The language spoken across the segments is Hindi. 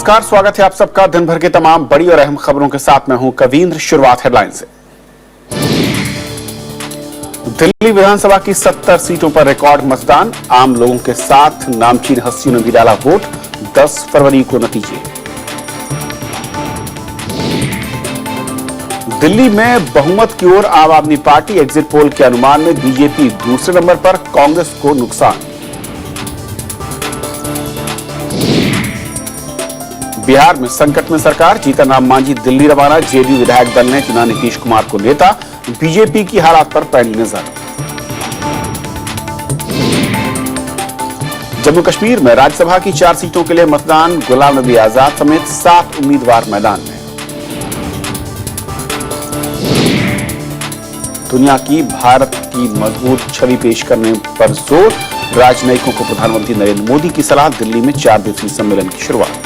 नमस्कार, स्वागत है आप सबका दिन भर के तमाम बड़ी और अहम खबरों के साथ। मैं हूं कवींद्र। शुरुआत हेडलाइन से। दिल्ली विधानसभा की 70 सीटों पर रिकॉर्ड मतदान, आम लोगों के साथ नामचीन हस्तियों ने भी डाला वोट। 10 फरवरी को नतीजे। दिल्ली में बहुमत की ओर आम आदमी पार्टी, एग्जिट पोल के अनुमान में बीजेपी दूसरे नंबर पर, कांग्रेस को नुकसान। बिहार में संकट में सरकार, जीतन राम मांझी दिल्ली रवाना। जेडीयू विधायक दल ने चुना नीतीश कुमार को नेता, बीजेपी की हालात पर पैनी नजर। जम्मू कश्मीर में राज्यसभा की 4 सीटों के लिए मतदान, गुलाम नबी आजाद समेत 7 उम्मीदवार मैदान में। दुनिया की भारत की मजबूत छवि पेश करने पर जोर, राजनयिकों को प्रधानमंत्री नरेंद्र मोदी की सलाह। दिल्ली में 4 दिवसीय सम्मेलन की शुरुआत।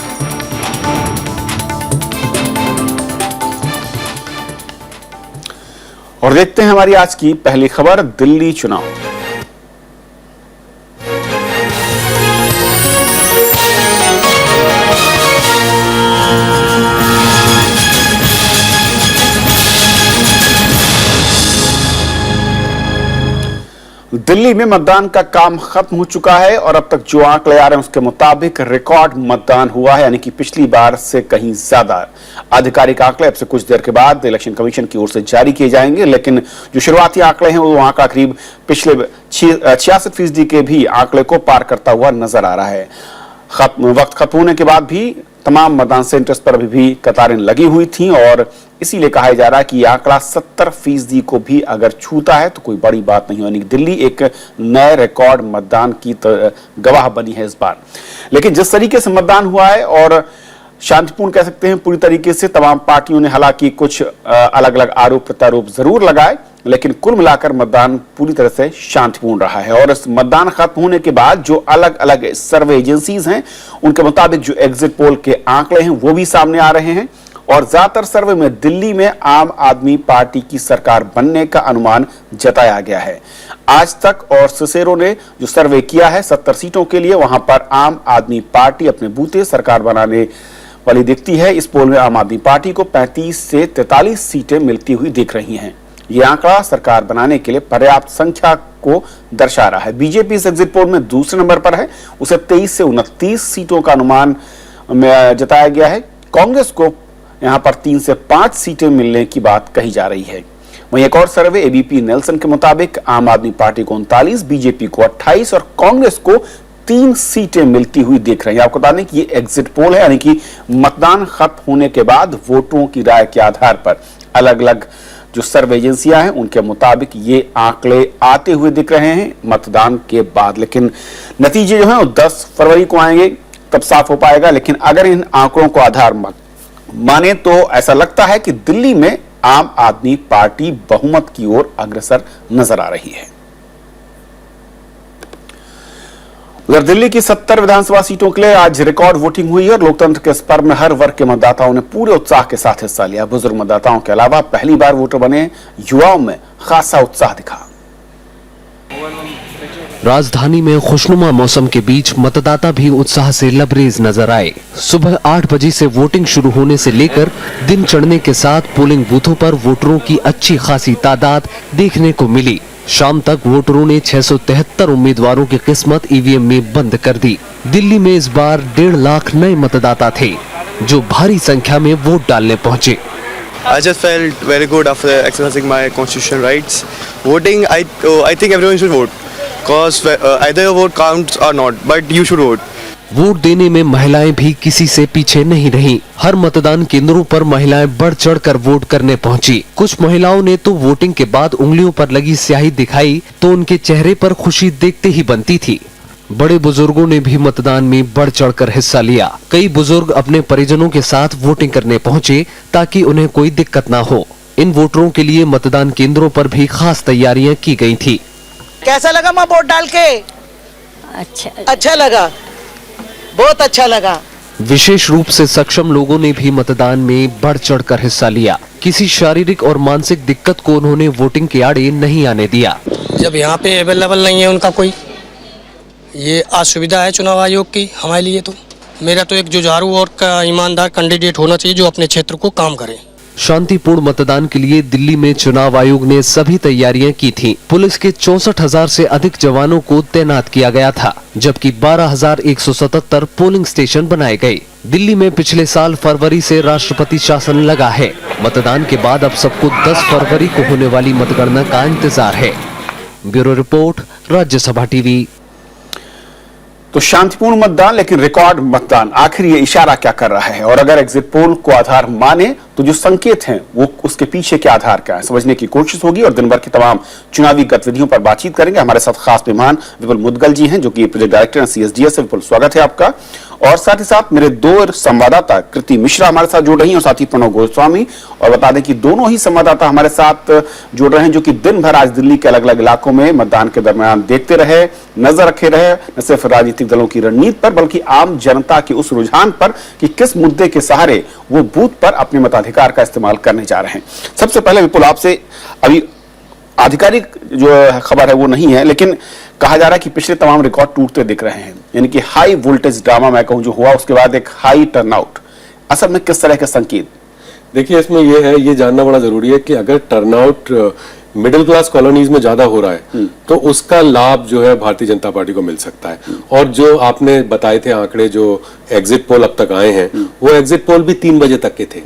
और देखते हैं हमारी आज की पहली खबर, दिल्ली चुनाव। दिल्ली में मतदान का काम खत्म हो चुका है और अब तक जो आंकड़े आ रहे हैं उसके मुताबिक रिकॉर्ड मतदान हुआ है, यानी कि पिछली बार से कहीं ज्यादा। आधिकारिक आंकड़े अब से कुछ देर के बाद इलेक्शन कमीशन की ओर से जारी किए जाएंगे, लेकिन जो शुरुआती आंकड़े हैं वो आंकड़ा करीब पिछले 66% के भी आंकड़े को पार करता हुआ नजर आ रहा है। वक्त खत्म होने के बाद भी तमाम मतदान सेंटर्स पर अभी भी कतारें लगी हुई थी और इसीलिए कहा जा रहा है कि यह आंकड़ा 70% को भी अगर छूता है तो कोई बड़ी बात नहीं होनी। दिल्ली एक नए रिकॉर्ड मतदान की गवाह बनी है इस बार। लेकिन जिस तरीके से मतदान हुआ है और शांतिपूर्ण कह सकते हैं पूरी तरीके से, तमाम पार्टियों ने हालांकि कुछ अलग अलग आरोप प्रत्यारोप जरूर लगाए, लेकिन कुल मिलाकर मतदान पूरी तरह से शांतिपूर्ण रहा है। और इस मतदान खत्म होने के बाद जो अलग अलग सर्वे एजेंसीज हैं उनके मुताबिक जो एग्जिट पोल के आंकड़े हैं वो भी सामने आ रहे हैं और ज्यादातर सर्वे में दिल्ली में आम आदमी पार्टी की सरकार बनने का अनुमान जताया गया है। आज तक और सिसेरो ने जो सर्वे किया है 70 सीटों के लिए, वहां पर आम आदमी पार्टी अपने बूते सरकार बनाने वाली दिखती है। इस पोल में आम आदमी पार्टी को 35 से 43 सीटें मिलती हुई दिख रही हैं। यह आंकड़ा सरकार बनाने के लिए पर्याप्त संख्या को दर्शा रहा है। बीजेपी इस एग्जिट पोल में दूसरे नंबर पर है, उसे 23 से 29 सीटों का अनुमान में जताया गया है। कांग्रेस को यहां पर 3 से 5 सीटें मिलने की बात कही जा रही है। वहीं एक और सर्वे एबीपी नेल्सन के मुताबिक आम आदमी पार्टी को 39, बीजेपी को 28 और कांग्रेस को 3 सीटें मिलती हुई दिख रही है। आपको बता दें कि ये एग्जिट पोल है, यानी कि मतदान खत्म होने के बाद वोटरों की राय के आधार पर अलग अलग जो सर्वे एजेंसियां हैं उनके मुताबिक ये आंकड़े आते हुए दिख रहे हैं मतदान के बाद। लेकिन नतीजे जो हैं वो 10 फरवरी को आएंगे, तब साफ हो पाएगा। लेकिन अगर इन आंकड़ों को आधार माने तो ऐसा लगता है कि दिल्ली में आम आदमी पार्टी बहुमत की ओर अग्रसर नजर आ रही है। उधर दिल्ली की 70 विधानसभा सीटों के लिए आज रिकॉर्ड वोटिंग हुई और लोकतंत्र के इस पर्व में हर वर्ग के मतदाताओं ने पूरे उत्साह के साथ हिस्सा लिया। बुजुर्ग मतदाताओं के अलावा पहली बार वोटर बने युवाओं में खासा उत्साह दिखा। राजधानी में खुशनुमा मौसम के बीच मतदाता भी उत्साह से लबरेज नजर आए। सुबह 8 बजे से वोटिंग शुरू होने से लेकर दिन चढ़ने के साथ पोलिंग बूथों पर वोटरों की अच्छी खासी तादाद देखने को मिली। शाम तक वोटरों ने 673 उम्मीदवारों की किस्मत ईवीएम में बंद कर दी। दिल्ली में इस बार 1.5 लाख नए मतदाता थे जो भारी संख्या में वोट डालने पहुंचे। I just felt very good after exercising my constitutional rights. Voting, I think everyone should vote, because either your vote counts or not, but you should vote. Vote देने में महिलाएं भी किसी से पीछे नहीं रहीं। हर मतदान केंद्रों पर महिलाएं बढ़ चढ़कर वोट करने पहुंची। कुछ महिलाओं ने तो वोटिंग के बाद उंगलियों पर लगी स्याही दिखाई तो उनके चेहरे पर खुशी देखते ही बनती थी। बड़े बुजुर्गों ने भी मतदान में बढ़ चढ़कर हिस्सा लिया। कई बुजुर्ग अपने परिजनों के साथ वोटिंग करने पहुंचे ताकि उन्हें कोई दिक्कत न हो। इन वोटरों के लिए मतदान केंद्रों पर भी खास तैयारियां की गई थी। कैसा लगा माँ वोट डाल के? अच्छा लगा, बहुत अच्छा लगा। विशेष रूप से सक्षम लोगों ने भी मतदान में बढ़ चढ़कर हिस्सा लिया। किसी शारीरिक और मानसिक दिक्कत को उन्होंने वोटिंग के आड़े नहीं आने दिया। जब यहाँ पे अवेलेबल नहीं है उनका कोई, ये असुविधा है चुनाव आयोग की हमारे लिए तो, मेरा तो एक जुझारू और ईमानदार कैंडिडेट होना चाहिए जो अपने क्षेत्र को काम करे। शांतिपूर्ण मतदान के लिए दिल्ली में चुनाव आयोग ने सभी तैयारियां की थी। पुलिस के 64,000 से अधिक जवानों को तैनात किया गया था, जबकि 12,177 पोलिंग स्टेशन बनाए गए। दिल्ली में पिछले साल फरवरी से राष्ट्रपति शासन लगा है। मतदान के बाद अब सबको 10 फरवरी को होने वाली मतगणना का इंतजार है। Bureau report, Rajya Sabha TV. तो शांतिपूर्ण मतदान लेकिन रिकॉर्ड मतदान, आखिर ये इशारा क्या कर रहा है? और अगर एग्जिट पोल को आधार माने तो जो संकेत हैं वो उसके पीछे क्या आधार क्या है, समझने की कोशिश होगी। और दिन भर की तमाम चुनावी गतिविधियों पर बातचीत करेंगे। हमारे साथ खास मेहमान विपुल मुदगल जी हैं, जो कि प्रोजेक्ट डायरेक्टर हैं CSDS से। विपुल, स्वागत है आपका। और साथ ही साथ मेरे दो संवाददाता कृति मिश्रा हमारे साथ जुड़ रही हैं और साथ ही प्रणव गोस्वामी। और बता दें कि दोनों ही संवाददाता हमारे साथ जुड़ रहे हैं, जो कि दिन भर आज दिल्ली के अलग अलग इलाकों में मतदान के दरमियान देखते रहे, नजर रखे रहे, न सिर्फ राजनीतिक दलों की रणनीति पर बल्कि आम जनता के उस रुझान पर कि किस मुद्दे के सहारे वो बूथ पर अपने मताधिकार का इस्तेमाल करने जा रहे हैं। सबसे पहले विपुल, आपसे अभी आधिकारिक जो खबर है वो नहीं है, लेकिन कहा जा रहा है कि पिछले तमाम रिकॉर्ड टूटते दिख रहे हैं, यानी कि हाई वोल्टेज ड्रामा मैं कहूं जो हुआ, उसके बाद एक हाई टर्नआउट। असल में किस तरह के संकेत? देखिए, इसमें ये जानना बड़ा जरूरी है कि अगर टर्नआउट मिडिल क्लास कॉलोनीज में ज्यादा हो रहा है तो उसका लाभ जो है भारतीय जनता पार्टी को मिल सकता है। और जो आपने बताए थे आंकड़े, जो एग्जिट पोल अब तक आए हैं, वो एग्जिट पोल भी 3 बजे तक के थे।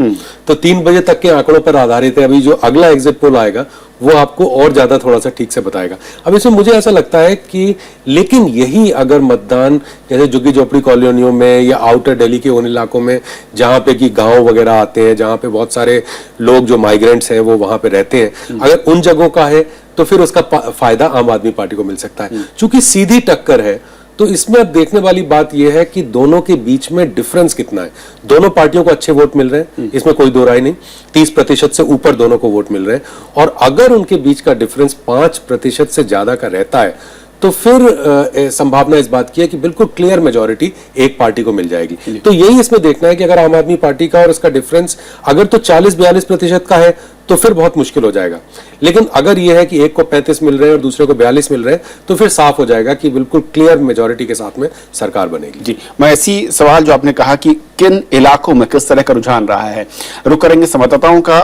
तो 3 बजे तक के आंकड़ों पर आधारित है। अभी जो अगला एग्जिट पोल आएगा वो आपको और ज्यादा थोड़ा सा ठीक से बताएगा। अब इसमें मुझे ऐसा लगता है कि लेकिन यही अगर मतदान जैसे झुग्गी झोपड़ी कॉलोनियों में या आउटर दिल्ली के उन इलाकों में जहां पे कि गांव वगैरह आते हैं, जहां पे बहुत सारे लोग जो माइग्रेंट्स हैं वो वहां पे रहते हैं, अगर उन जगहों का है तो फिर उसका फायदा आम आदमी पार्टी को मिल सकता है। चूंकि सीधी टक्कर है तो इसमें अब देखने वाली बात यह है कि दोनों के बीच में डिफरेंस कितना है। दोनों पार्टियों को अच्छे वोट मिल रहे हैं, इसमें कोई दो राय नहीं। 30% से ऊपर दोनों को वोट मिल रहे हैं। और अगर उनके बीच का डिफरेंस 5% से ज्यादा का रहता है तो फिर संभावना इस बात की है कि बिल्कुल क्लियर मेजॉरिटी एक पार्टी को मिल जाएगी। तो यही इसमें देखना है कि अगर आम आदमी पार्टी का और इसका डिफरेंस अगर तो 40-42% का है तो फिर बहुत मुश्किल हो जाएगा। लेकिन अगर यह है कि एक को 35 मिल रहे हैं और दूसरे को 42 मिल रहे हैं तो फिर साफ हो जाएगा कि बिल्कुल क्लियर मेजॉरिटी के साथ में सरकार बनेगी। जी, मैं ऐसी सवाल जो आपने कहा कि किन इलाकों में किस तरह का रुझान रहा है, रुक करेंगे संवाददाताओं का।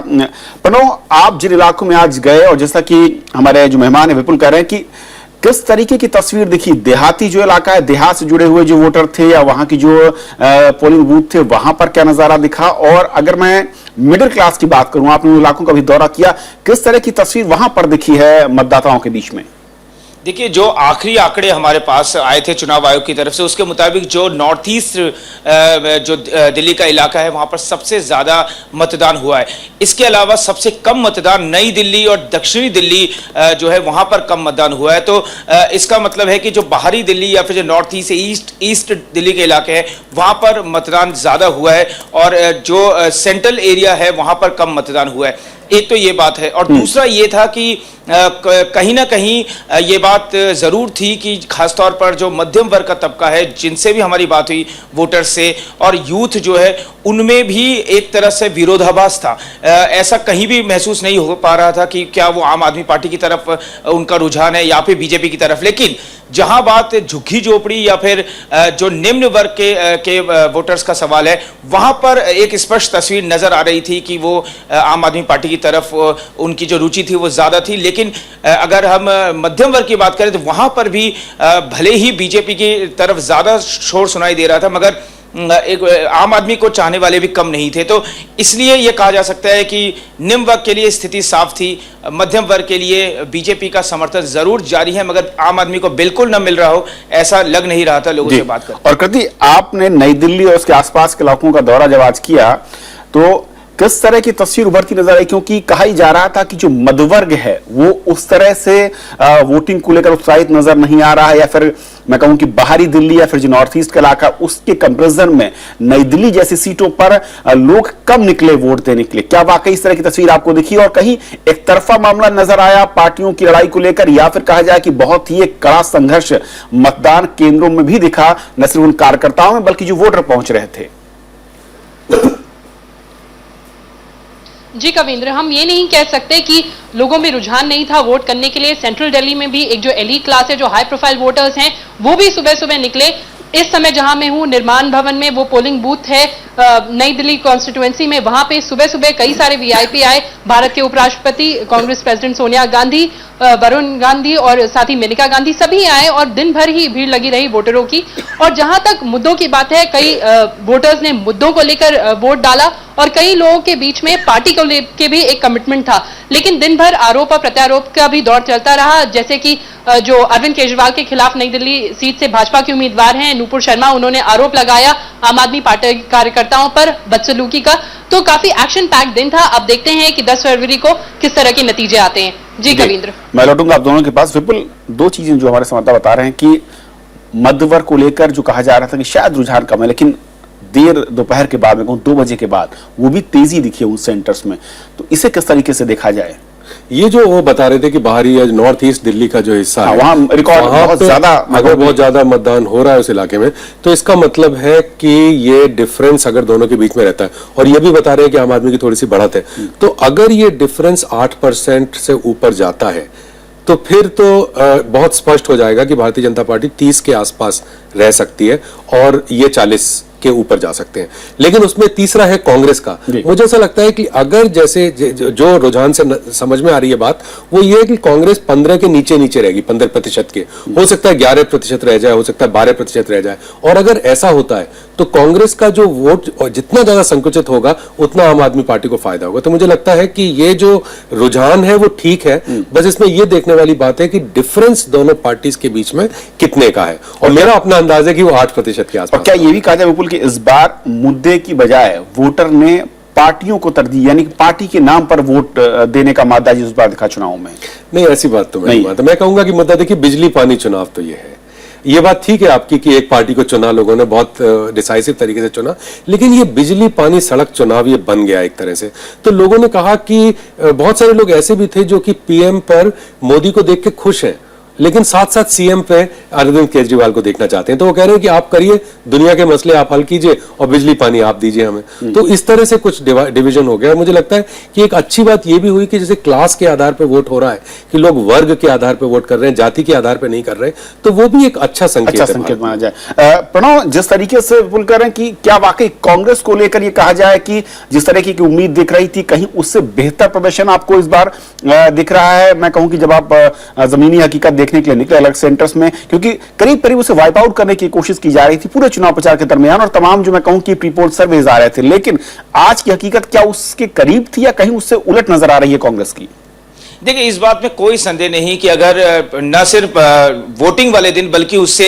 प्रणव, आप जिन इलाकों में आज गए और जैसा कि हमारे जो मेहमान है विपुल कह रहे हैं कि किस तरीके की तस्वीर दिखी, देहाती जो इलाका है, देहात से जुड़े हुए जो वोटर थे या वहां की जो पोलिंग बूथ थे वहां पर क्या नजारा दिखा? और अगर मैं मिडिल क्लास की बात करूं, आपने उन इलाकों का भी दौरा किया, किस तरह की तस्वीर वहां पर दिखी है मतदाताओं के बीच में? देखिए, जो आखिरी आंकड़े हमारे पास आए थे चुनाव आयोग की तरफ से, उसके मुताबिक जो नॉर्थ ईस्ट जो दिल्ली का इलाका है वहां पर सबसे ज्यादा मतदान हुआ है। इसके अलावा सबसे कम मतदान नई दिल्ली और दक्षिणी दिल्ली जो है वहां पर कम मतदान हुआ है। तो इसका मतलब है कि जो बाहरी दिल्ली या फिर जो नॉर्थ ईस्ट दिल्ली के इलाके हैं वहां पर मतदान ज्यादा हुआ है और जो सेंट्रल एरिया है वहां पर कम मतदान हुआ है। एक तो ये बात है और दूसरा ये था कि कहीं ना कहीं ये बात जरूर थी कि खासतौर पर जो मध्यम वर्ग का तबका है, जिनसे भी हमारी बात हुई वोटर से, और यूथ जो है उनमें भी एक तरह से विरोधाभास था। ऐसा कहीं भी महसूस नहीं हो पा रहा था कि क्या वो आम आदमी पार्टी की तरफ उनका रुझान है या फिर बीजेपी की तरफ। लेकिन जहां बात झुग्गी झोपड़ी या फिर जो निम्न वर्ग के वोटर्स का सवाल है, वहां पर एक स्पष्ट तस्वीर नजर आ रही थी कि वो आम आदमी पार्टी की तरफ उनकी जो रुचि थी वो ज्यादा थी। लेकिन अगर हम मध्यम वर्ग की बात करें तो वहां पर भी भले ही बीजेपी की तरफ ज्यादा शोर सुनाई दे रहा था, मगर एक आम आदमी को चाहने वाले भी कम नहीं थे। तो इसलिए यह कहा जा सकता है कि निम्न वर्ग के लिए स्थिति साफ थी, मध्यम वर्ग के लिए बीजेपी का समर्थन जरूर जारी है, मगर आम आदमी को बिल्कुल न मिल रहा हो ऐसा लग नहीं रहा था लोगों से बात कर। और कृति, आपने नई दिल्ली और उसके आसपास के इलाकों का दौरा जब आज किया तो किस तरह की तस्वीर उभरती नजर आई? क्योंकि कहा ही जा रहा था कि जो मध्यवर्ग है वो उस तरह से वोटिंग को लेकर उत्साहित नजर नहीं आ रहा है, या फिर मैं कहूं कि बाहरी दिल्ली या फिर जो नॉर्थ ईस्ट का इलाका उसके कंपैरिजन में नई दिल्ली जैसी सीटों पर लोग कम निकले वोट देने के लिए। क्या वाकई इस तरह की तस्वीर आपको दिखी और कहीं एक तरफा मामला नजर आया पार्टियों की लड़ाई को लेकर, या फिर कहा जाए कि बहुत ही एक कड़ा संघर्ष मतदान केंद्रों में भी दिखा, न सिर्फ उन कार्यकर्ताओं में बल्कि जो वोटर पहुंच रहे थे? जी कविंद्र, हम ये नहीं कह सकते कि लोगों में रुझान नहीं था वोट करने के लिए। सेंट्रल दिल्ली में भी एक जो एलीट क्लास है, जो हाई प्रोफाइल वोटर्स हैं, वो भी सुबह सुबह निकले। इस समय जहां मैं हूं निर्माण भवन में, वो पोलिंग बूथ है नई दिल्ली कॉन्स्टिट्यूएंसी में, वहां पे सुबह सुबह कई सारे वीआईपी आए, भारत के उपराष्ट्रपति, कांग्रेस प्रेसिडेंट सोनिया गांधी, वरुण गांधी और साथ ही मेनका गांधी, सभी आए और दिन भर ही भीड़ लगी रही वोटरों की। और जहां तक मुद्दों की बात है, कई वोटर्स ने मुद्दों को लेकर वोट डाला और कई लोगों के बीच में पार्टी को लेकर भी एक कमिटमेंट था, लेकिन दिन भर आरोप और प्रत्यारोप का भी दौर चलता रहा। जैसे कि जो अरविंद केजरीवाल के खिलाफ नई दिल्ली सीट से भाजपा के उम्मीदवार हैं नूपुर शर्मा, उन्होंने आरोप लगाया आम आदमी पार्टी कार्यकर्ताओं पर बदसलूकी का। तो काफी एक्शन पैक्ड दिन था। अब देखते हैं कि 10 फरवरी को किस तरह के नतीजे आते हैं। जी कविंद्र, मैं लौटूंगा आप दोनों के पास। विपुल, दो चीजें जो हमारे संवाददाता बता रहे हैं कि मध्य वर्ग को लेकर जो कहा जा रहा था कि शायद रुझान कम है, लेकिन देर दोपहर के बाद में कहूं 2 बजे के बाद वो भी तेजी दिखी उन सेंटर्स में, तो इसे किस तरीके से देखा जाए? ये जो वो बता रहे थे कि बाहरी या नॉर्थ ईस्ट दिल्ली का जो हिस्सा है, वहां रिकॉर्ड बहुत ज्यादा, अगर बहुत ज्यादा मतदान हो रहा है उस इलाके में, तो इसका मतलब है कि ये डिफरेंस अगर दोनों के बीच में रहता है, और ये भी बता रहे हैं कि आम आदमी की थोड़ी सी बढ़त है, तो अगर ये डिफरेंस 8% से ऊपर जाता है तो फिर तो बहुत स्पष्ट हो जाएगा कि भारतीय जनता पार्टी 30 के आसपास रह सकती है और ये 40 के ऊपर जा सकते हैं। लेकिन उसमें तीसरा है कांग्रेस का। मुझे ऐसा लगता है कि अगर जैसे जो रुझान से समझ में आ रही है बात, वो ये है कि कांग्रेस 15 के नीचे नीचे रहेगी, 15% के, हो सकता है 11% रह जाए, हो सकता है 12% रह जाए। और अगर ऐसा होता है तो कांग्रेस का जो वोट जितना ज्यादा संकुचित होगा उतना आम आदमी पार्टी को फायदा होगा। तो मुझे लगता है कि ये जो रुझान है वो ठीक है, बस इसमें ये देखने वाली बात है कि डिफरेंस दोनों पार्टीज के बीच में कितने का है, और मेरा अपना अंदाज है कि वो 8% के आसपास। और क्या ये भी कहा जाए विपुल कि इस बार मुद्दे की बजाय वोटर ने पार्टियों को तरजीह, यानी पार्टी के नाम पर वोट देने का मादा इस बार दिखा चुनाव में? नहीं, ऐसी बात तो नहीं मानता। मैं कहूंगा कि मुद्दा देखिए बिजली पानी चुनाव तो ये है, ये बात ठीक है आपकी कि एक पार्टी को चुना, लोगों ने बहुत डिसाइसिव तरीके से चुना, लेकिन ये बिजली पानी सड़क चुनाव ये बन गया एक तरह से। तो लोगों ने कहा कि बहुत सारे लोग ऐसे भी थे जो कि पीएम पर मोदी को देख के खुश हैं, लेकिन साथ साथ सीएम पे अरविंद केजरीवाल को देखना चाहते हैं। तो वो कह रहे हैं कि आप करिए, दुनिया के मसले आप हल कीजिए और बिजली पानी आप दीजिए हमें। तो इस तरह से कुछ डिवीजन हो गया। मुझे लगता है कि एक अच्छी बात ये भी हुई कि जैसे क्लास के आधार पर वोट हो रहा है, कि लोग वर्ग के आधार पर वोट कर रहे हैं, जाति के आधार पर नहीं कर रहे, तो वो भी एक अच्छा संकेत माना जाए। प्रणव, जिस तरीके से विपुल कह रहे हैं कि क्या वाकई कांग्रेस को लेकर ये कहा जाए कि जिस तरह की उम्मीद दिख रही थी, कहीं उससे बेहतर प्रदर्शन आपको इस बार दिख रहा है? मैं कहूं कि जब आप जमीनी हकीकत देखने के लिए निकले अलग सेंटर्स में, क्योंकि करीब करीब उसे वाइप आउट करने की कोशिश की जा रही थी पूरे चुनाव प्रचार के दरमियान, और तमाम जो मैं कहूं कि प्री पोल सर्वेज आ रहे थे, लेकिन आज की हकीकत क्या उसके करीब थी या कहीं उससे उलट नजर आ रही है कांग्रेस की? देखिए, इस बात में कोई संदेह नहीं कि अगर न सिर्फ वोटिंग वाले दिन बल्कि उससे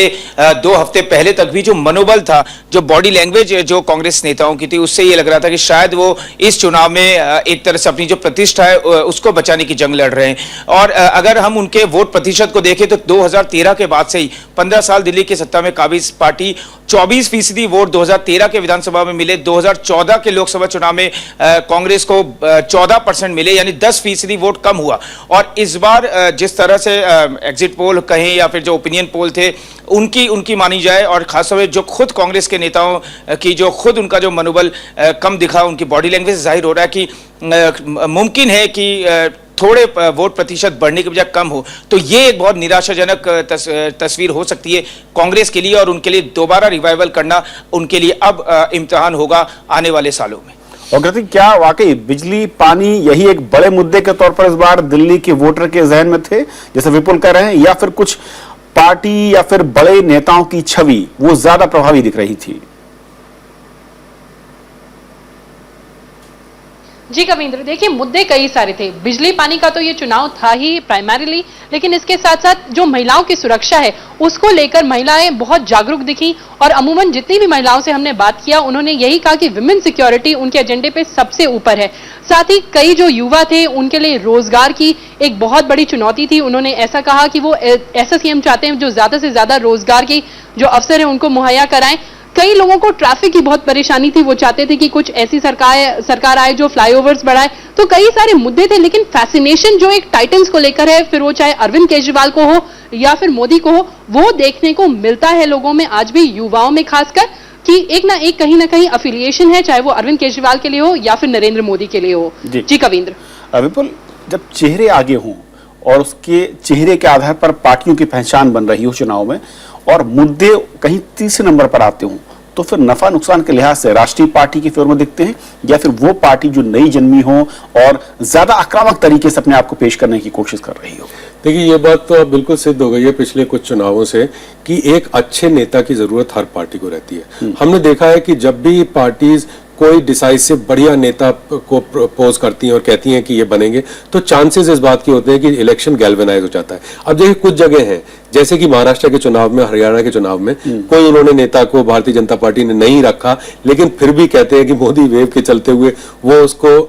2 हफ्ते पहले तक भी जो मनोबल था, जो बॉडी लैंग्वेज जो कांग्रेस नेताओं की थी, उससे ये लग रहा था कि शायद वो इस चुनाव में एक तरह से अपनी जो प्रतिष्ठा है उसको बचाने की जंग लड़ रहे हैं। और अगर हम उनके वोट प्रतिशत को देखें तो 2013 के बाद से ही 15 साल दिल्ली की सत्ता में काबिज पार्टी 24% वोट 2013 के विधानसभा में मिले, 2014 के लोकसभा चुनाव में कांग्रेस को 14% मिले, यानी 10% वोट कम हुआ। और इस बार जिस तरह से एग्जिट पोल कहें या फिर जो ओपिनियन पोल थे उनकी मानी जाए, और खासतौर पर जो खुद कांग्रेस के नेताओं की जो खुद उनका जो मनोबल कम दिखा, उनकी बॉडी लैंग्वेज से जाहिर हो रहा है कि मुमकिन है कि थोड़े वोट प्रतिशत बढ़ने के बजाय कम हो। तो ये एक बहुत निराशाजनक तस्वीर हो सकती है कांग्रेस के लिए, और उनके लिए दोबारा रिवाइवल करना उनके लिए अब इम्तिहान होगा आने वाले सालों में। और कहते हैं क्या वाकई बिजली पानी यही एक बड़े मुद्दे के तौर पर इस बार दिल्ली के वोटर के जहन में थे, जैसे विपुल कह रहे हैं, या फिर कुछ पार्टी या फिर बड़े नेताओं की छवि वो ज्यादा प्रभावी दिख रही थी? जी कविंद्र, देखिए मुद्दे कई सारे थे। बिजली पानी का तो ये चुनाव था ही प्राइमरीली, लेकिन इसके साथ साथ जो महिलाओं की सुरक्षा है उसको लेकर महिलाएं बहुत जागरूक दिखी, और अमूमन जितनी भी महिलाओं से हमने बात किया उन्होंने यही कहा कि विमेन सिक्योरिटी उनके एजेंडे पे सबसे ऊपर है। साथ ही कई जो युवा थे उनके लिए रोजगार की एक बहुत बड़ी चुनौती थी। उन्होंने ऐसा कहा कि वो ऐसा सीएम चाहते हैं जो ज्यादा से ज्यादा रोजगार की जो अवसर है उनको मुहैया कराएं। कई लोगों को ट्रैफिक की बहुत परेशानी थी, वो चाहते थे कि कुछ ऐसी सरकार आए जो फ्लाईओवर्स बढ़ाए। तो कई सारे मुद्दे थे, लेकिन फैसिनेशन जो एक टाइटन्स को लेकर है, फिर वो चाहे अरविंद केजरीवाल को हो या फिर मोदी को हो, वो देखने को मिलता है लोगों में आज भी, युवाओं में खासकर, कि एक ना एक कहीं ना कहीं अफिलिएशन है, चाहे वो अरविंद केजरीवाल के लिए हो या फिर नरेंद्र मोदी के लिए हो। जी कविंद्र। विपुल, जब चेहरे आगे हों और उसके चेहरे के आधार पर पार्टियों की पहचान बन रही हो चुनाव में और मुद्दे कहीं तीसरे नंबर पर आते हों, तो फिर नफा नुकसान के लिहाज से राष्ट्रीय पार्टी की फेवर में दिखते हैं या फिर वो पार्टी जो नई जन्मी हो और ज्यादा आक्रामक तरीके से अपने आप को पेश करने की कोशिश कर रही हो? देखिए, ये बात तो अब बिल्कुल सिद्ध हो गई है पिछले कुछ चुनावों से कि एक अच्छे नेता की जरूरत हर पार्टी को रहती है। हमने देखा है कि जब भी पार्टीज कोई डिसाइसिव बढ़िया नेता को प्रपोज करती हैं और कहती हैं कि ये बनेंगे, तो चांसेस इस बात के होते हैं कि इलेक्शन गैल्वेनाइज हो जाता है। अब देखिए, कुछ जगह हैं जैसे कि महाराष्ट्र के चुनाव में, हरियाणा के चुनाव में कोई उन्होंने नेता को भारतीय जनता पार्टी ने नहीं रखा, लेकिन फिर भी कहते हैं कि मोदी वेव के चलते हुए वो उसको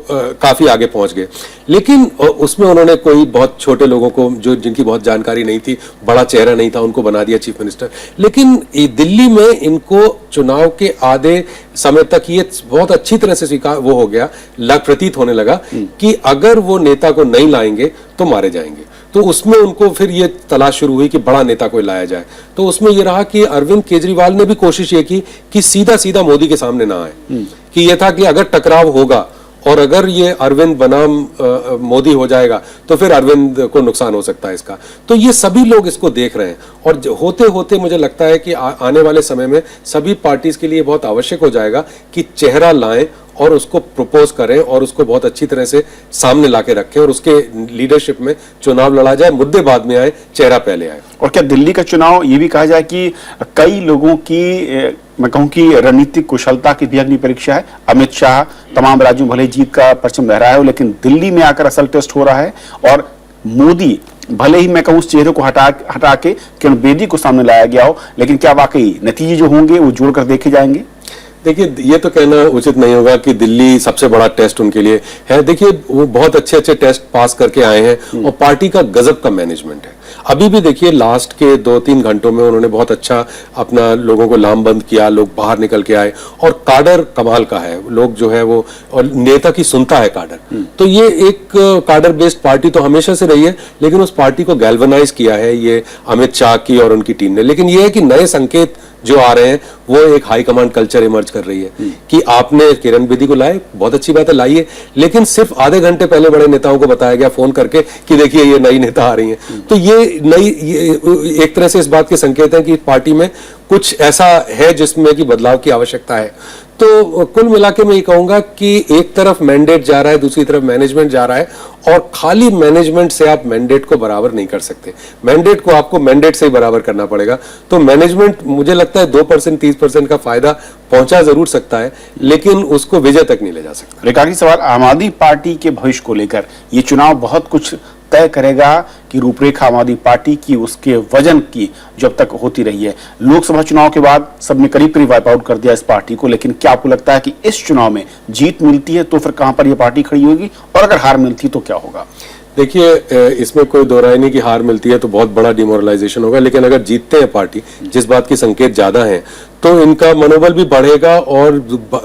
काफी आगे पहुंच गए। लेकिन उसमें उन्होंने कोई बहुत छोटे लोगों को, जो जिनकी बहुत जानकारी नहीं थी, बड़ा चेहरा नहीं था, उनको बना दिया चीफ मिनिस्टर। लेकिन दिल्ली में इनको चुनाव के आधे समय तक ये बहुत अच्छी तरह से स्वीकार वो हो गया, प्रतीत होने लगा कि अगर वो नेता को नहीं लाएंगे तो मारे जाएंगे। तो उसमें उनको फिर ये तलाश शुरू हुई कि बड़ा नेता कोई लाया जाए। तो उसमें ये रहा कि अरविंद केजरीवाल ने भी कोशिश ये की कि सीधा सीधा मोदी के सामने ना आए, कि ये था कि अगर टकराव होगा और अगर ये अरविंद बनाम मोदी हो जाएगा तो फिर अरविंद को नुकसान हो सकता है इसका। तो ये सभी लोग इसको देख रहे हैं और होते होते मुझे लगता है कि आने वाले समय में सभी पार्टीज के लिए बहुत आवश्यक हो जाएगा कि चेहरा लाएं और उसको प्रपोज करें और उसको बहुत अच्छी तरह से सामने लाके रखें और उसके लीडरशिप में चुनाव लड़ा जाए, मुद्दे बाद में आए, चेहरा पहले आए। और क्या दिल्ली का चुनाव ये भी कहा जाए कि कई लोगों की मैं कहूं कि रणनीतिक कुशलता की भी अग्नि परीक्षा है? अमित शाह तमाम राज्यों भले जीत का परचम लहराया हो, लेकिन दिल्ली में आकर असल टेस्ट हो रहा है और मोदी भले ही मैं कहूं उस चेहरे को हटा के किरण बेदी को सामने लाया गया हो, लेकिन क्या वाकई नतीजे जो होंगे वो जोड़कर देखे जाएंगे? देखिए, ये तो कहना उचित नहीं होगा कि दिल्ली सबसे बड़ा टेस्ट उनके लिए है। देखिए, वो बहुत अच्छे अच्छे टेस्ट पास करके आए हैं और पार्टी का गजब का मैनेजमेंट है। अभी भी देखिए, लास्ट के 2-3 घंटों में उन्होंने बहुत अच्छा अपना लोगों को लामबंद किया, लोग बाहर निकल के आए और काडर कमाल का है। लोग जो है वो, और नेता की सुनता है काडर। तो ये एक काडर बेस्ड पार्टी तो हमेशा से रही है, लेकिन उस पार्टी को गैल्वनाइज किया है ये अमित शाह की और उनकी टीम ने। लेकिन ये है कि नए संकेत जो आ रहे हैं वो एक हाई कमांड कल्चर इमर्ज कर रही है कि आपने किरण बेदी को लाए, बहुत अच्छी बात है, लाइए, लेकिन सिर्फ आधे घंटे पहले बड़े नेताओं को बताया गया फोन करके कि देखिए ये नई नेता आ रही हैं। तो ये एक तरह से इस बात के संकेत है कि पार्टी में कुछ ऐसा है जिसमें कि बदलाव की आवश्यकता है। तो कुल मिला के मैं ये कहूंगा कि एक तरफ मैंडेट जा रहा है, दूसरी तरफ मैनेजमेंट जा रहा है और खाली मैनेजमेंट से आप मैंडेट को बराबर नहीं कर सकते। मैंडेट को आपको मैंडेट से ही बराबर करना पड़ेगा। तो मैनेजमेंट मुझे लगता है 2% 30% का फायदा पहुंचा जरूर सकता है, लेकिन उसको विजय तक नहीं ले जा सकता। रेखा सवाल आम आदमी पार्टी के भविष्य को लेकर, ये चुनाव बहुत कुछ तय करेगा कि रूपरेखा आम आदमी पार्टी की, उसके वजन की जो अब तक होती रही है। लोकसभा चुनाव के बाद सबने करीब करीब वाइप आउट कर दिया इस पार्टी को, लेकिन क्या आपको लगता है कि इस चुनाव में जीत मिलती है तो फिर कहां पर यह पार्टी खड़ी होगी और अगर हार मिलती है तो क्या होगा? देखिए, इसमें कोई दो राय नहीं कि हार मिलती है तो बहुत बड़ा डिमोरलाइजेशन होगा, लेकिन अगर जीतते हैं पार्टी, जिस बात के संकेत ज्यादा हैं, तो इनका मनोबल भी बढ़ेगा और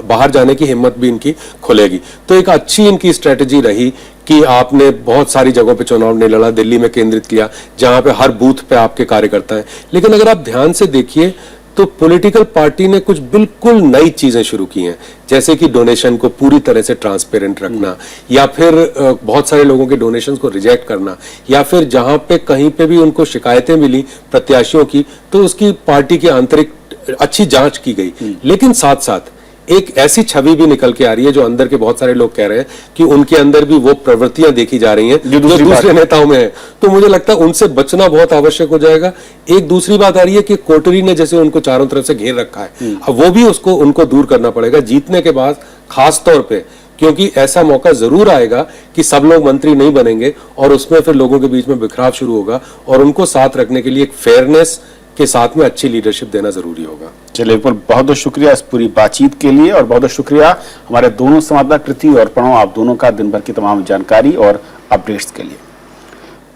बाहर जाने की हिम्मत भी इनकी खुलेगी। तो एक अच्छी इनकी स्ट्रेटेजी रही कि आपने बहुत सारी जगहों पे चुनाव नहीं लड़ा, दिल्ली में केंद्रित किया जहां पे हर बूथ पे आपके कार्यकर्ता हैं। लेकिन अगर आप ध्यान से देखिए तो पॉलिटिकल पार्टी ने कुछ बिल्कुल नई चीजें शुरू की हैं, जैसे कि डोनेशन को पूरी तरह से ट्रांसपेरेंट रखना, या फिर बहुत सारे लोगों के डोनेशंस को रिजेक्ट करना, या फिर जहां पे कहीं पे भी उनको शिकायतें मिली प्रत्याशियों की तो उसकी पार्टी के आंतरिक अच्छी जांच की गई। लेकिन साथ साथ एक ऐसी छवि भी निकल के आ रही है जो अंदर के बहुत सारे लोग कह रहे हैं कि उनके अंदर भी वो प्रवृत्तियां देखी जा रही हैं जो दूसरे नेताओं में है। तो मुझे लगता है उनसे बचना बहुत आवश्यक हो जाएगा। एक दूसरी बात आ रही है कि कोटरी ने जैसे उनको चारों तरफ से घेर रखा है, अब वो भी उनको दूर करना पड़ेगा जीतने के बाद, खास तौर पे क्योंकि ऐसा मौका जरूर आएगा कि सब लोग मंत्री नहीं बनेंगे और उसमें फिर लोगों के बीच में बिखराव शुरू होगा और उनको साथ रखने के लिए एक फेयरनेस के साथ में अच्छी लीडरशिप देना जरूरी होगा। चलिए, बहुत बहुत शुक्रिया इस पूरी बातचीत के लिए और बहुत बहुत शुक्रिया हमारे दोनों संवाददाता कृति और प्रणव, आप दोनों का दिन भर की तमाम जानकारी और अपडेट्स के लिए।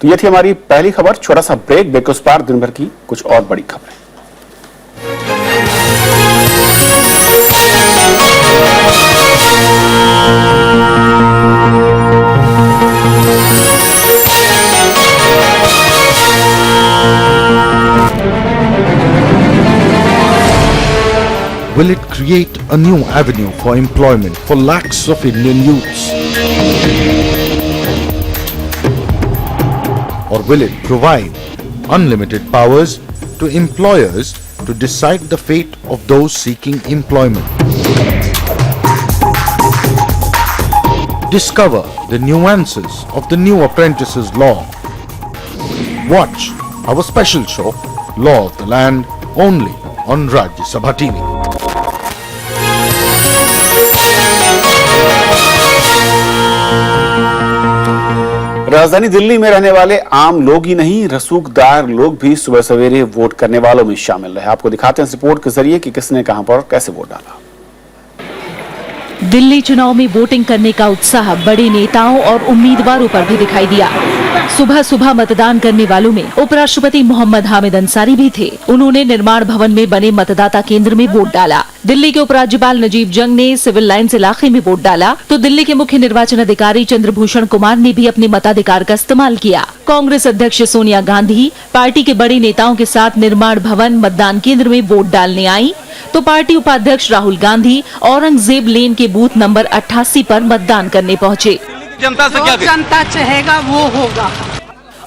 तो ये थी हमारी पहली खबर। छोटा सा ब्रेक के उस पार दिन भर की कुछ और बड़ी खबरें। Will it create a new avenue for employment for lakhs of Indian youths? or will it provide unlimited powers to employers to decide the fate of those seeking employment? Discover the nuances of the new apprentices law. Watch our special show, Law of the Land, only on Rajya Sabha TV. राजधानी दिल्ली में रहने वाले आम लोग ही नहीं, रसूखदार लोग भी सुबह सवेरे वोट करने वालों में शामिल रहे। आपको दिखाते हैं इस रिपोर्ट के जरिए कि किसने कहां पर और कैसे वोट डाला। दिल्ली चुनाव में वोटिंग करने का उत्साह बड़े नेताओं और उम्मीदवारों पर भी दिखाई दिया। सुबह सुबह मतदान करने वालों में उपराष्ट्रपति मोहम्मद हामिद अंसारी भी थे। उन्होंने निर्माण भवन में बने मतदाता केंद्र में वोट डाला। दिल्ली के उपराज्यपाल नजीब जंग ने सिविल लाइन्स इलाके में वोट डाला, तो दिल्ली के मुख्य निर्वाचन अधिकारी चंद्रभूषण कुमार ने भी अपने मताधिकार का इस्तेमाल किया। कांग्रेस अध्यक्ष सोनिया गांधी पार्टी के बड़े नेताओं के साथ निर्माण भवन मतदान केंद्र में वोट डालने आई, तो पार्टी उपाध्यक्ष राहुल गांधी औरंगजेब लेन के बूथ नंबर 88 पर मतदान करने पहुंचे। जनता से क्या जनता चाहेगा वो होगा।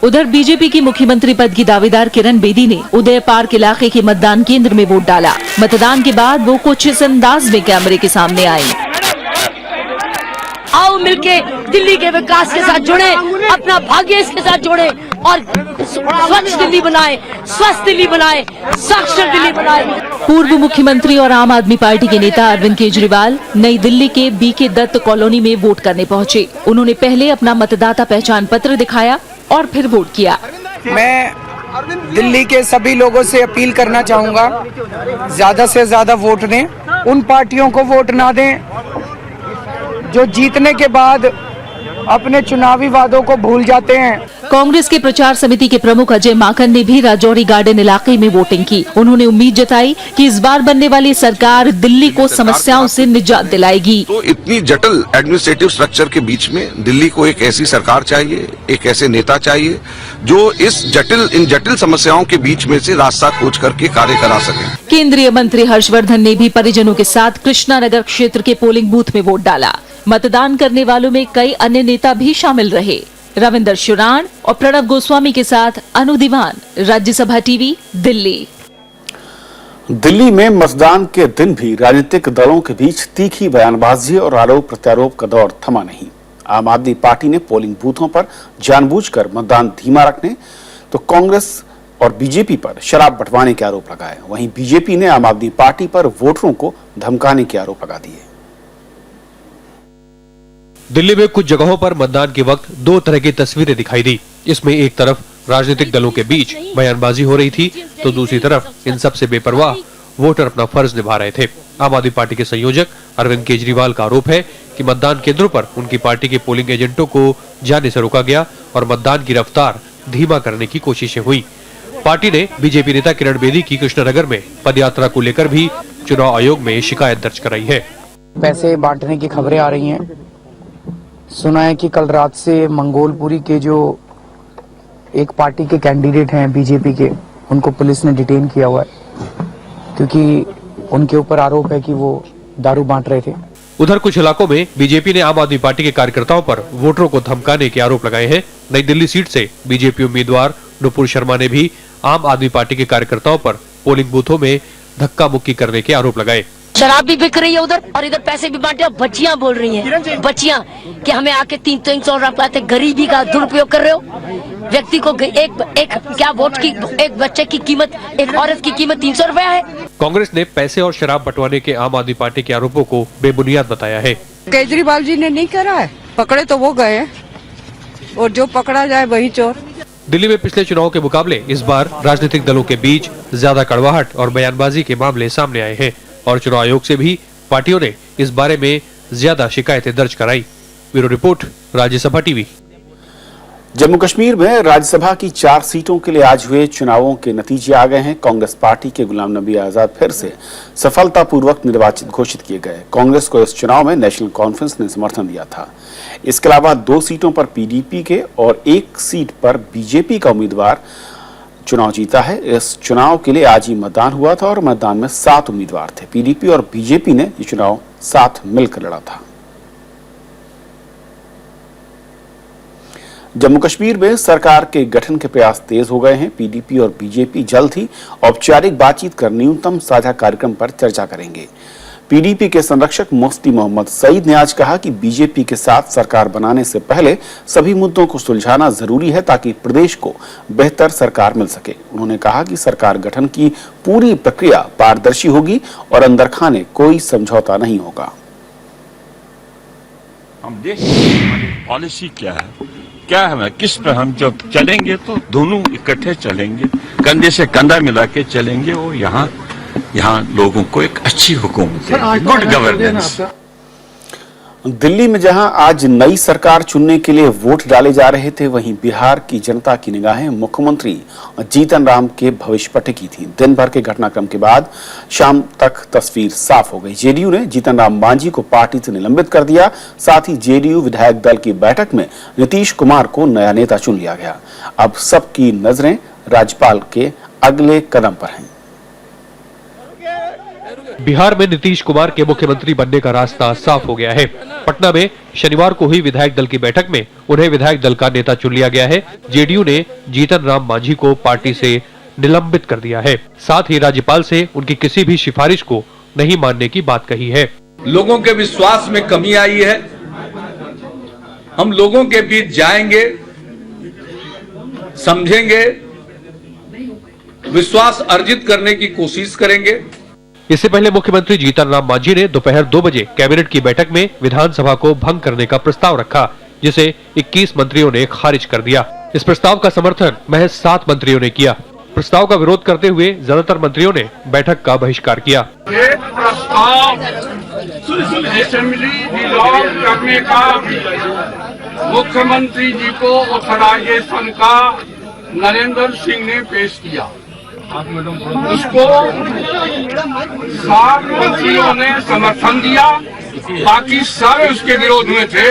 उधर बीजेपी की मुख्यमंत्री पद की दावेदार किरण बेदी ने उदय पार्क इलाके के मतदान केंद्र में वोट डाला। मतदान के बाद वो कुछ इस अंदाज में कैमरे के सामने आई। आओ मिलके दिल्ली के विकास के साथ जुड़े, अपना भाग्य इसके साथ जोड़े और स्वच्छ दिल्ली बनाए, स्वस्थ दिल्ली बनाए, साक्षर दिल्ली बनाए। पूर्व मुख्यमंत्री और आम आदमी पार्टी के नेता अरविंद केजरीवाल नई दिल्ली के बीके दत्त कॉलोनी में वोट करने पहुंचे। उन्होंने पहले अपना मतदाता पहचान पत्र दिखाया और फिर वोट किया। मैं दिल्ली के सभी लोगों से अपील करना चाहूंगा, ज्यादा से ज्यादा वोट दें। उन पार्टियों को वोट ना दें जो जीतने के बाद अपने चुनावी वादों को भूल जाते हैं। कांग्रेस के प्रचार समिति के प्रमुख अजय माकन ने भी राजौरी गार्डन इलाके में वोटिंग की। उन्होंने उम्मीद जताई कि इस बार बनने वाली सरकार दिल्ली को समस्याओं से निजात दिलाएगी। तो इतनी जटिल एडमिनिस्ट्रेटिव स्ट्रक्चर के बीच में दिल्ली को एक ऐसी सरकार चाहिए, एक ऐसे नेता चाहिए जो इन जटिल समस्याओं के बीच में से रास्ता खोज करके कार्य करा सके। केंद्रीय मंत्री हर्षवर्धन ने भी परिजनों के साथ कृष्णानगर क्षेत्र के पोलिंग बूथ में वोट डाला। मतदान करने वालों में कई अन्य नेता भी शामिल रहे। रविंदर शुराण और प्रणब गोस्वामी के साथ अनु दीवान, राज्यसभा टीवी, दिल्ली। दिल्ली में मतदान के दिन भी राजनीतिक दलों के बीच तीखी बयानबाजी और आरोप प्रत्यारोप का दौर थमा नहीं। आम आदमी पार्टी ने पोलिंग बूथों पर जानबूझकर मतदान धीमा रखने, तो कांग्रेस और बीजेपी पर शराब बंटवाने के आरोप लगाए। वहीं बीजेपी ने आम आदमी पार्टी पर वोटरों को धमकाने के आरोप लगा दिए। दिल्ली में कुछ जगहों पर मतदान के वक्त दो तरह की तस्वीरें दिखाई दी। इसमें एक तरफ राजनीतिक दलों के बीच बयानबाजी हो रही थी, तो दूसरी तरफ इन सब से बेपरवाह वोटर अपना फर्ज निभा रहे थे। आम आदमी पार्टी के संयोजक अरविंद केजरीवाल का आरोप है कि मतदान केंद्रों पर उनकी पार्टी के पोलिंग एजेंटों को जाने से रोका गया और मतदान की रफ्तार धीमा करने की कोशिशें हुई। पार्टी ने बीजेपी नेता किरण बेदी की कृष्णनगर में पदयात्रा को लेकर भी चुनाव आयोग में शिकायत दर्ज कराई है। पैसे बांटने की खबरें आ रही हैं। सुना है कि कल रात से मंगोलपुरी के जो एक पार्टी के कैंडिडेट हैं बीजेपी के, उनको पुलिस ने डिटेन किया हुआ है क्योंकि उनके ऊपर आरोप है कि वो दारू बांट रहे थे। उधर कुछ इलाकों में बीजेपी ने आम आदमी पार्टी के कार्यकर्ताओं पर वोटरों को धमकाने के आरोप लगाए हैं। नई दिल्ली सीट से बीजेपी उम्मीदवार नुपुर शर्मा ने भी आम आदमी पार्टी के कार्यकर्ताओं पर पोलिंग बूथों में धक्का मुक्की करने के आरोप लगाए। शराब भी बिक रही है उधर और इधर पैसे भी बांटे। बच्चियां बोल रही हैं, बच्चियां कि हमें आके 300 रुपए गरीबी का दुरुपयोग कर रहे हो। व्यक्ति को एक क्या वोट की, एक बच्चे की कीमत, एक औरत की कीमत 300 रुपया है। कांग्रेस ने पैसे और शराब बंटवाने के आम आदमी पार्टी के आरोपों को बेबुनियाद बताया है। केजरीवाल जी ने नहीं करा है, पकड़े तो वो गए और जो पकड़ा जाए वही चोर। दिल्ली में पिछले चुनाव के मुकाबले इस बार राजनीतिक दलों के बीच ज्यादा कड़वाहट और बयानबाजी के मामले सामने आए हैं और चुनाव आयोग से भी पार्टियों ने इस बारे में ज्यादा शिकायतें दर्ज कराई। Bureau report, Rajya Sabha TV. Jammu Kashmir में राज्यसभा की 4 सीटों के लिए आज हुए चुनावों के नतीजे आ गए हैं। कांग्रेस पार्टी के गुलाम नबी आजाद फिर से सफलतापूर्वक निर्वाचित घोषित किए गए। कांग्रेस को इस चुनाव में नेशनल कॉन्फ्रेंस ने समर्थन दिया था। इसके अलावा 2 सीटों पर पीडीपी के और 1 सीट पर बीजेपी का उम्मीदवार चुनाव जीता है। इस चुनाव के लिए आज ही मतदान हुआ था और मतदान में 7 उम्मीदवार थे। पीडीपी और बीजेपी ने ये चुनाव साथ मिलकर लड़ा था। जम्मू कश्मीर में सरकार के गठन के प्रयास तेज हो गए हैं। पीडीपी और बीजेपी जल्द ही औपचारिक बातचीत कर न्यूनतम साझा कार्यक्रम पर चर्चा करेंगे। पीडीपी के संरक्षक मुफ्ती मोहम्मद सईद ने आज कहा कि बीजेपी के साथ सरकार बनाने से पहले सभी मुद्दों को सुलझाना जरूरी है ताकि प्रदेश को बेहतर सरकार मिल सके। उन्होंने कहा कि सरकार गठन की पूरी प्रक्रिया पारदर्शी होगी और अंदर खाने कोई समझौता नहीं होगा। हम देख हमारी पॉलिसी क्या है, किस पर हम जब चलेंगे तो दोनों इकट्ठे चलेंगे, कंधे से कंधा मिला के चलेंगे और यहाँ लोगों को एक अच्छी हुकूमत, गुड गवर्नेंस। दिल्ली में जहां आज नई सरकार चुनने के लिए वोट डाले जा रहे थे, वहीं बिहार की जनता की निगाहें मुख्यमंत्री जीतन राम के भविष्य पर टिकी थी। दिन भर के घटनाक्रम के बाद शाम तक तस्वीर साफ हो गई। जेडीयू ने जीतन राम मांझी को पार्टी से निलंबित कर दिया। साथ ही जेडीयू विधायक दल की बैठक में नीतीश कुमार को नया नेता चुन लिया गया। अब सबकी नजरें राज्यपाल के अगले कदम पर हैं। बिहार में नीतीश कुमार के मुख्यमंत्री बनने का रास्ता साफ हो गया है। पटना में शनिवार को हुई विधायक दल की बैठक में उन्हें विधायक दल का नेता चुन लिया गया है। जेडीयू ने जीतन राम मांझी को पार्टी से निलंबित कर दिया है। साथ ही राज्यपाल से उनकी किसी भी सिफारिश को नहीं मानने की बात कही है। लोगों के विश्वास में कमी आई है। हम लोगों के बीच जाएंगे, समझेंगे, विश्वास अर्जित करने की कोशिश करेंगे। इससे पहले मुख्यमंत्री जीतन राम मांझी ने दोपहर 2 बजे कैबिनेट की बैठक में विधानसभा को भंग करने का प्रस्ताव रखा, जिसे 21 मंत्रियों ने खारिज कर दिया। इस प्रस्ताव का समर्थन महज 7 मंत्रियों ने किया। प्रस्ताव का विरोध करते हुए ज्यादातर मंत्रियों ने बैठक का बहिष्कार किया। प्रस्ताव असेंबली डिसॉल्व करने का मुख्यमंत्री जी को ऑथराइजेशन का नरेंद्र सिंह ने पेश किया। उसको 7 मंत्रियों ने समर्थन दिया, बाकी सारे उसके विरोध में थे।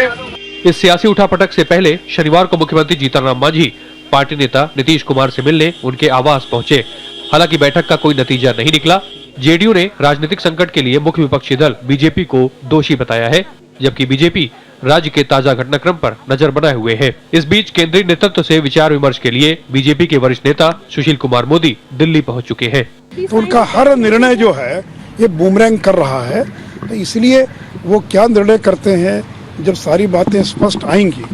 इस सियासी उठापटक से पहले शनिवार को मुख्यमंत्री जीतन राम मांझी पार्टी नेता नीतीश कुमार से मिलने उनके आवास पहुंचे। हालांकि बैठक का कोई नतीजा नहीं निकला। जेडीयू ने राजनीतिक संकट के लिए मुख्य विपक्षी दल बीजेपी को दोषी बताया है, जबकि बीजेपी राज्य के ताजा घटनाक्रम पर नजर बनाए हुए है। इस बीच केंद्रीय नेतृत्व से विचार विमर्श के लिए बीजेपी के वरिष्ठ नेता सुशील कुमार मोदी दिल्ली पहुंच चुके हैं। उनका हर निर्णय जो है ये बूमरैंग कर रहा है, तो इसलिए वो क्या निर्णय करते हैं, जब सारी बातें स्पष्ट आएंगी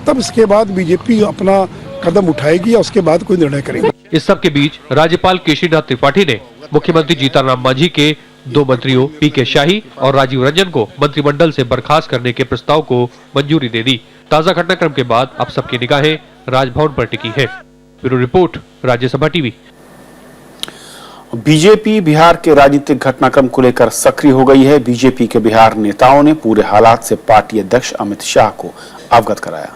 तब इसके बाद बीजेपी अपना कदम उठाएगी या उसके बाद कोई निर्णय करेगी। इस सब के बीच राज्यपाल केशरीनाथ त्रिपाठी ने मुख्यमंत्री जीतन राम मांझी के 2 मंत्रियों पीके शाही और राजीव रंजन को मंत्रिमंडल से बर्खास्त करने के प्रस्ताव को मंजूरी दे दी। ताजा घटनाक्रम के बाद अब सबकी निगाहें राजभवन पर टिकी है। Bureau report, Rajya Sabha TV. BJP Bihar के राजनीतिक घटनाक्रम को लेकर सक्रिय हो गई है। बीजेपी के बिहार नेताओं ने पूरे हालात से पार्टी अध्यक्ष अमित शाह को अवगत कराया।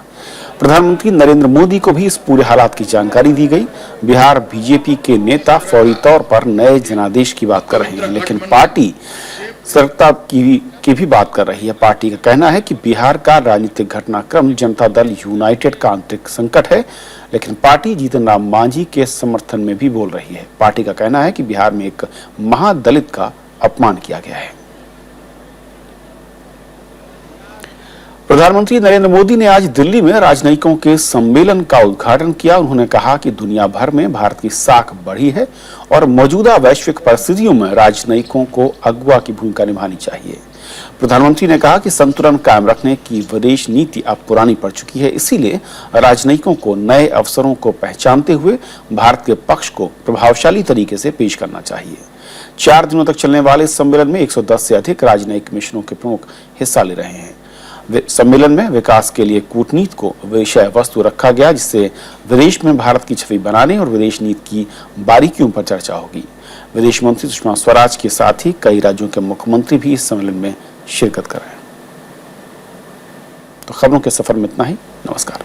प्रधानमंत्री नरेंद्र मोदी को भी इस पूरे हालात की जानकारी दी गई। बिहार बीजेपी के नेता फौरी तौर पर नए जनादेश की बात कर रहे हैं, लेकिन पार्टी सतर्कता की भी बात कर रही है। पार्टी का कहना है कि बिहार का राजनीतिक घटनाक्रम जनता दल यूनाइटेड का आंतरिक संकट है, लेकिन पार्टी जीतन राम मांझी के समर्थन में भी बोल रही है। पार्टी का कहना है कि बिहार में एक महादलित का अपमान किया गया है। प्रधानमंत्री नरेंद्र मोदी ने आज दिल्ली में राजनयिकों के सम्मेलन का उद्घाटन किया। उन्होंने कहा कि दुनिया भर में भारत की साख बढ़ी है और मौजूदा वैश्विक परिस्थितियों में राजनयिकों को अगुवा की भूमिका निभानी चाहिए। प्रधानमंत्री ने कहा कि संतुलन कायम रखने की विदेश नीति अब पुरानी पड़ चुकी है, इसीलिए राजनयिकों को नए अवसरों को पहचानते हुए भारत के पक्ष को प्रभावशाली तरीके से पेश करना चाहिए। 4 दिनों तक चलने वाले इस सम्मेलन में 110 से अधिक राजनयिक मिशनों के प्रमुख हिस्सा ले रहे हैं। सम्मेलन में विकास के लिए कूटनीति को विषय वस्तु रखा गया, जिससे विदेश में भारत की छवि बनाने और विदेश नीति की बारीकियों पर चर्चा होगी। विदेश मंत्री सुषमा स्वराज के साथ ही कई राज्यों के मुख्यमंत्री भी इस सम्मेलन में शिरकत कर रहे हैं। तो खबरों के सफर में इतना ही। नमस्कार।